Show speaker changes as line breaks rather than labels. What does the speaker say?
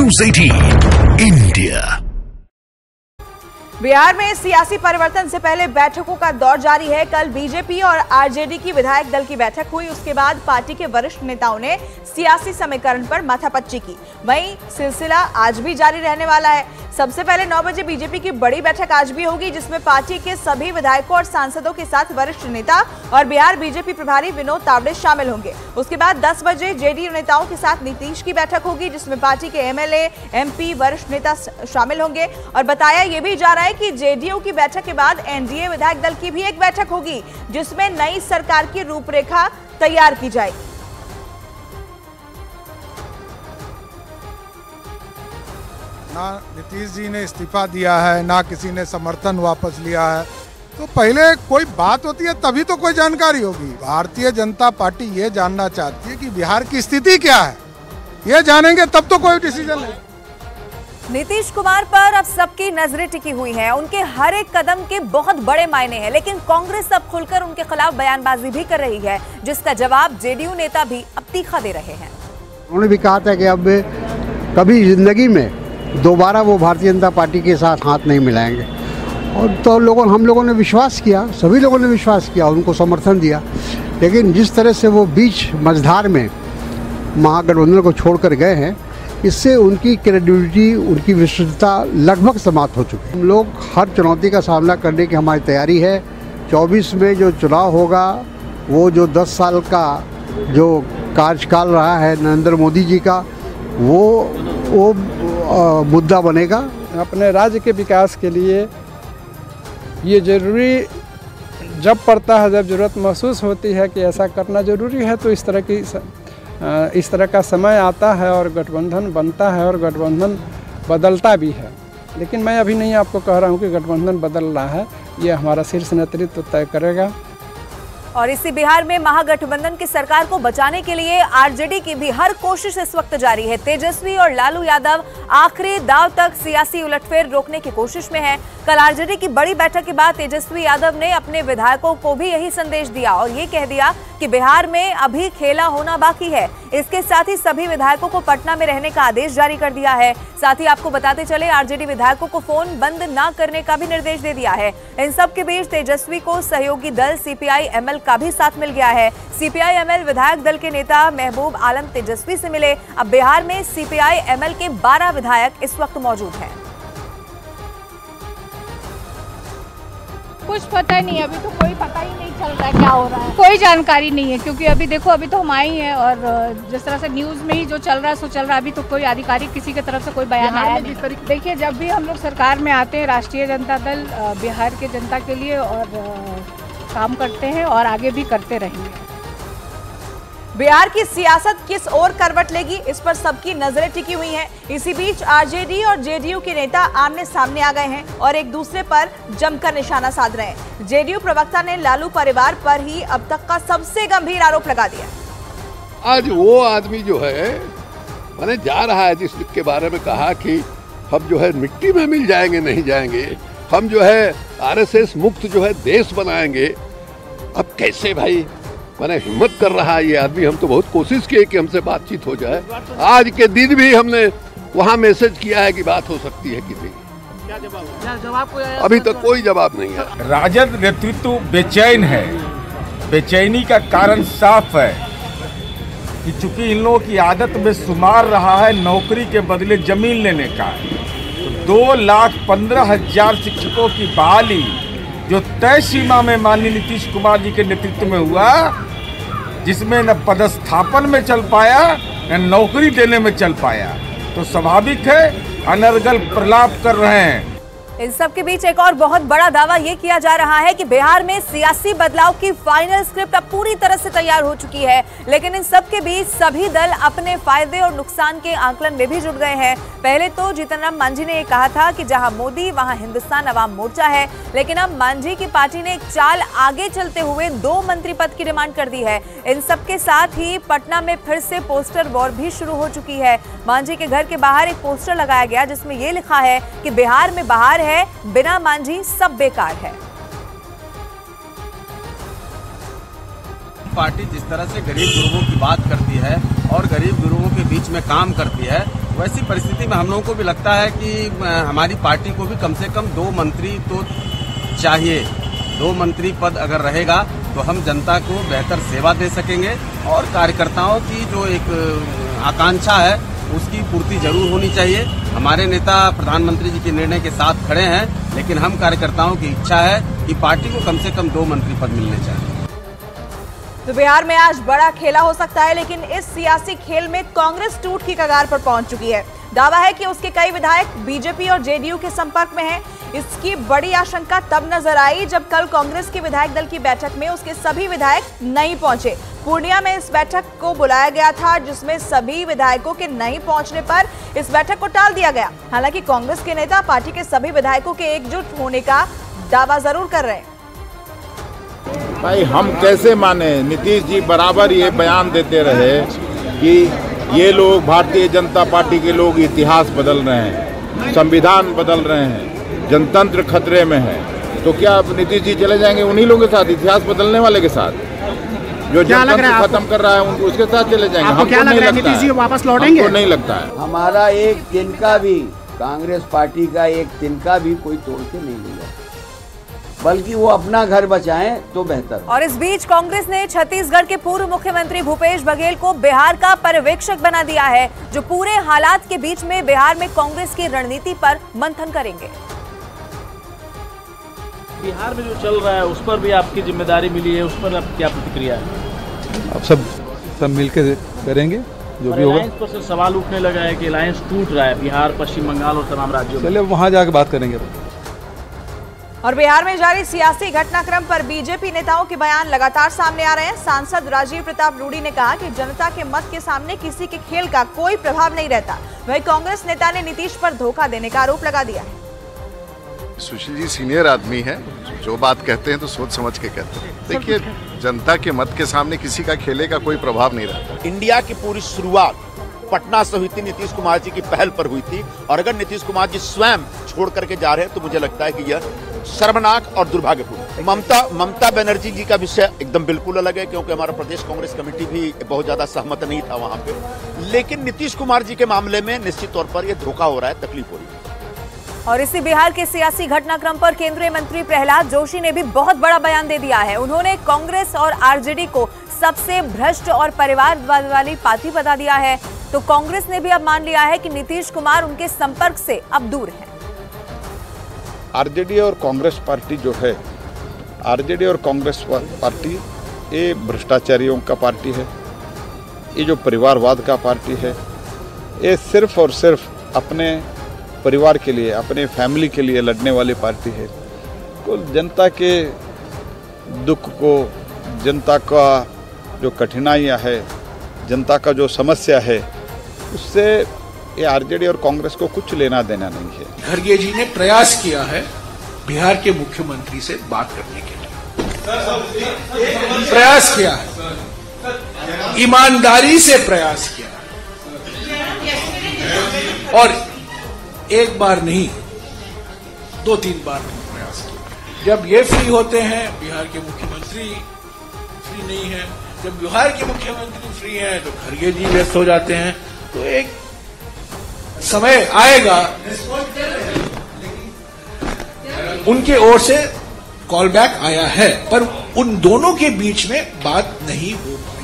News 18 India.
Bihar में सियासी परिवर्तन से पहले बैठकों का दौर जारी है। कल बीजेपी और आरजेडी की विधायक दल की बैठक हुई। उसके बाद पार्टी के वरिष्ठ नेताओं ने सियासी समीकरण पर माथापच्ची की। वहीं सिलसिला आज भी जारी रहने वाला है। सबसे पहले 9 बजे बीजेपी की बड़ी बैठक आज भी होगी, जिसमें पार्टी के सभी विधायकों और सांसदों के साथ वरिष्ठ नेता और बिहार बीजेपी प्रभारी विनोद तावड़े शामिल होंगे। उसके बाद 10 बजे जेडीयू नेताओं के साथ नीतीश की बैठक होगी, जिसमें पार्टी के एमएलए, एमपी, वरिष्ठ नेता शामिल होंगे। और बताया यह भी जा रहा है कि जेडीयू की बैठक के बाद एनडीए विधायक दल की भी एक बैठक होगी, जिसमें नई सरकार की रूपरेखा तैयार की जाएगी।
ना नीतीश जी ने इस्तीफा दिया है, ना किसी ने समर्थन वापस लिया है, तो पहले कोई बात होती है तभी तो कोई जानकारी होगी। भारतीय जनता पार्टी ये जानना चाहती है कि बिहार की स्थिति क्या है, ये जानेंगे तब तो कोई डिसीजन नहीं।
नीतीश कुमार पर अब सबकी नजरें टिकी हुई हैं। उनके हर एक कदम के बहुत बड़े मायने हैं, लेकिन कांग्रेस अब खुलकर उनके खिलाफ बयानबाजी भी कर रही है, जिसका जवाब जेडीयू नेता भी अब तीखा दे रहे हैं।
उन्होंने भी कहा था कि अब कभी जिंदगी में दोबारा वो भारतीय जनता पार्टी के साथ हाथ नहीं मिलाएंगे, और तो हम लोगों ने विश्वास किया, सभी लोगों ने विश्वास किया, उनको समर्थन दिया। लेकिन जिस तरह से वो बीच मझधार में महागठबंधन को छोड़कर गए हैं, इससे उनकी क्रेडिबिलिटी, उनकी विश्वसनीयता लगभग समाप्त हो चुकी है। हम लोग हर चुनौती का सामना करने की हमारी तैयारी है। 24 में जो चुनाव होगा, वो जो 10 साल का जो कार्यकाल रहा है नरेंद्र मोदी जी का, वो मुद्दा बनेगा।
अपने राज्य के विकास के लिए ये जरूरी जब पड़ता है, जब ज़रूरत महसूस होती है कि ऐसा करना ज़रूरी है, तो इस तरह का समय आता है और गठबंधन बनता है और गठबंधन बदलता भी है। लेकिन मैं अभी नहीं आपको कह रहा हूँ कि गठबंधन बदल रहा है, ये हमारा शीर्ष नेतृत्व तय करेगा।
और इसी बिहार में महागठबंधन की सरकार को बचाने के लिए आरजेडी की भी हर कोशिश इस वक्त जारी है। तेजस्वी और लालू यादव आखिरी दांव तक सियासी उलटफेर रोकने की कोशिश में है। कल आरजेडी की बड़ी बैठक के बाद तेजस्वी यादव ने अपने विधायकों को भी यही संदेश दिया और ये कह दिया कि बिहार में अभी खेला होना बाकी है। इसके साथ ही सभी विधायकों को पटना में रहने का आदेश जारी कर दिया है। साथ ही आपको बताते चले, आरजेडी विधायकों को फोन बंद न करने का भी निर्देश दे दिया है। इन सब के बीच तेजस्वी को सहयोगी दल सीपीआई एमएल का भी साथ मिल गया है। सीपीआई एमएल विधायक दल के नेता महबूब आलम तेजस्वी से मिले। अब बिहार में सीपीआई एमएल के 12 विधायक इस वक्त मौजूद हैं।
कुछ पता नहीं, अभी तो कोई पता ही नहीं चल रहा है क्या हो रहा है, कोई जानकारी नहीं है। क्योंकि अभी देखो, अभी तो हम आए हैं और जिस तरह से न्यूज़ में ही जो चल रहा है सो चल रहा है। अभी तो कोई आधिकारिक किसी की तरफ से कोई बयान आया नहीं। देखिए, जब भी हम लोग सरकार में आते हैं, राष्ट्रीय जनता दल बिहार के जनता के लिए और काम करते हैं और आगे भी करते रहेंगे।
बिहार की सियासत किस ओर करवट लेगी, इस पर सबकी नजरें टिकी हुई हैं। इसी बीच आरजेडी और जेडीयू के नेता आमने सामने आ गए हैं और एक दूसरे पर जमकर निशाना साध रहे हैं। जेडीयू प्रवक्ता ने लालू परिवार पर ही अब तक का सबसे गंभीर आरोप लगा दिया।
आज वो आदमी जो है मैंने जा रहा है, जिसके बारे में कहा कि हम जो है मिट्टी में मिल जाएंगे, नहीं जाएंगे, हम जो है आरएसएस मुक्त जो है देश बनाएंगे। अब कैसे भाई मैंने हिम्मत कर रहा है ये आदमी। हम तो बहुत कोशिश की कि हमसे बातचीत हो जाए। आज के दिन भी हमने वहाँ मैसेज किया है कि बात हो सकती है किसी। क्या जवाब? अभी तक कोई जवाब नहीं है।
राजद नेतृत्व बेचैन है। बेचैनी का कारण साफ है कि चूंकि इन लोगों की आदत में शुमार रहा है नौकरी के बदले जमीन लेने का। 2,15,000 शिक्षकों की बहाली जो तय सीमा में माननीय नीतीश कुमार जी के नेतृत्व में हुआ, जिसमें न पदस्थापन में चल पाया न नौकरी देने में चल पाया, तो स्वाभाविक है अनर्गल प्रलाप कर रहे हैं।
इन सब के बीच एक और बहुत बड़ा दावा ये किया जा रहा है कि बिहार में सियासी बदलाव की फाइनल स्क्रिप्ट अब पूरी तरह से तैयार हो चुकी है। लेकिन इन सब के बीच सभी दल अपने फायदे और नुकसान के आकलन में भी जुट गए हैं। पहले तो जीतन राम मांझी ने यह कहा था कि जहां मोदी वहां हिंदुस्तान अवाम मोर्चा है, लेकिन अब मांझी की पार्टी ने एक चाल आगे चलते हुए 2 मंत्री पद की डिमांड कर दी है। इन सब के साथ ही पटना में फिर से पोस्टर वॉर भी शुरू हो चुकी है। मांझी के घर के बाहर एक पोस्टर लगाया गया जिसमें यह लिखा है कि बिहार में बहार है, बिना मांझी सब बेकार है।
पार्टी जिस तरह से गरीब गुरुओं की बात करती है और गरीब गुरुओं के बीच में काम करती है, वैसी परिस्थिति में हम लोगों को भी लगता है कि हमारी पार्टी को भी कम से कम 2 मंत्री तो चाहिए। 2 मंत्री पद अगर रहेगा तो हम जनता को बेहतर सेवा दे सकेंगे और कार्यकर्ताओं की जो एक आकांक्षा है उसकी पूर्ति जरूर होनी चाहिए। हमारे नेता प्रधानमंत्री जी के निर्णय के साथ खड़े हैं, लेकिन हम कार्यकर्ताओं की इच्छा है कि पार्टी को कम से कम 2 मंत्री पद मिलने चाहिए।
तो बिहार में आज बड़ा खेला हो सकता है, लेकिन इस सियासी खेल में कांग्रेस टूट की कगार पर पहुंच चुकी है। दावा है कि उसके कई विधायक बीजेपी और जेडीयू के संपर्क में हैं। इसकी बड़ी आशंका तब नजर आई जब कल कांग्रेस के विधायक दल की बैठक में उसके सभी विधायक नहीं पहुंचे। पूर्णिया में इस बैठक को बुलाया गया था, जिसमें सभी विधायकों के नहीं पहुंचने पर इस बैठक को टाल दिया गया। हालांकि कांग्रेस के नेता पार्टी के सभी विधायकों के एकजुट होने का दावा जरूर कर रहे हैं।
भाई हम कैसे माने, नीतीश जी बराबर ये बयान देते रहे कि ये लोग भारतीय जनता पार्टी के लोग इतिहास बदल रहे हैं, संविधान बदल रहे हैं, जनतंत्र खतरे में है। तो क्या अब नीतीश जी चले जाएंगे उन्हीं लोगों के साथ, इतिहास बदलने वाले के साथ, जो जनतंत्र खत्म कर रहा है उनको उसके साथ चले जाएंगे? हमको नहीं लगता है,
वापस लौटेंगे?
हमको नहीं लगता है।
हमारा एक तिनका भी, कांग्रेस पार्टी का एक तिनका भी कोई तोड़ के नहीं लिया, बल्कि वो अपना घर बचाएं तो बेहतर।
और इस बीच कांग्रेस ने छत्तीसगढ़ के पूर्व मुख्यमंत्री भूपेश बघेल को बिहार का पर्यवेक्षक बना दिया है, जो पूरे हालात के बीच में बिहार में कांग्रेस की रणनीति पर मंथन करेंगे।
बिहार में जो चल रहा है उस पर भी आपकी जिम्मेदारी मिली है, उस पर आप क्या प्रतिक्रिया है?
अब सब मिलकर करेंगे जो भी होगा।
अलायंस पर से सवाल उठने लगा है कि अलायंस टूट रहा है बिहार, पश्चिम बंगाल और तमाम राज्यों में।
चलिए वहां जाकर बात करेंगे।
और बिहार में जारी सियासी घटनाक्रम पर बीजेपी नेताओं के बयान लगातार सामने आ रहे हैं। सांसद राजीव प्रताप रूडी ने कहा कि जनता के मत के सामने किसी के खेल का कोई प्रभाव नहीं रहता। वहीं कांग्रेस नेता ने नीतीश पर धोखा देने का आरोप लगा दिया है।
सुशील जी सीनियर आदमी है, जो बात कहते हैं तो सोच समझ के कहते हैं। देखिए, जनता के मत के सामने किसी का खेले का कोई प्रभाव नहीं रहता।
इंडिया की पूरी शुरुआत पटना से हुई थी, नीतीश कुमार जी की पहल पर हुई थी, और अगर नीतीश कुमार जी स्वयं छोड़ करके जा रहे हैं तो मुझे लगता है कि यह शर्मनाक और दुर्भाग्यपूर्ण। ममता बनर्जी जी का विषय एकदम बिल्कुल अलग है, क्योंकि हमारा प्रदेश कांग्रेस कमेटी भी बहुत ज्यादा सहमत नहीं था वहां पे। लेकिन नीतीश कुमार जी के मामले में निश्चित तौर पर यह धोखा हो रहा है, तकलीफ हो रही है।
और इसी बिहार के सियासी घटनाक्रम पर केंद्रीय मंत्री प्रहलाद जोशी ने भी बहुत बड़ा बयान दे दिया है। उन्होंने कांग्रेस और आरजेडी को सबसे भ्रष्ट और परिवारवाद वाली पार्टी बता दिया है। तो कांग्रेस ने भी अब मान लिया है कि नीतीश कुमार उनके संपर्क से अब दूर हैं।
आरजेडी और कांग्रेस पार्टी जो है, आरजेडी और कांग्रेस पार्टी ये भ्रष्टाचारियों का पार्टी है, ये जो परिवारवाद का पार्टी है, ये सिर्फ और सिर्फ अपने परिवार के लिए, अपने फैमिली के लिए लड़ने वाली पार्टी है। तो जनता के दुख को, जनता का जो कठिनाइयाँ है, जनता का जो समस्या है, उससे ये आरजेडी और कांग्रेस को कुछ लेना देना नहीं है।
खड़गे जी ने प्रयास किया है बिहार के मुख्यमंत्री से बात करने के लिए, प्रयास किया है, ईमानदारी से प्रयास किया है, और एक बार नहीं 2-3 बार प्रयास किया। जब ये फ्री होते हैं, बिहार के मुख्यमंत्री फ्री नहीं है, जब बिहार के मुख्यमंत्री फ्री हैं तो खड़गे जी व्यस्त हो जाते हैं। तो एक समय आएगा उनके ओर से कॉल बैक आया है, पर उन दोनों के बीच में बात नहीं हो पाई।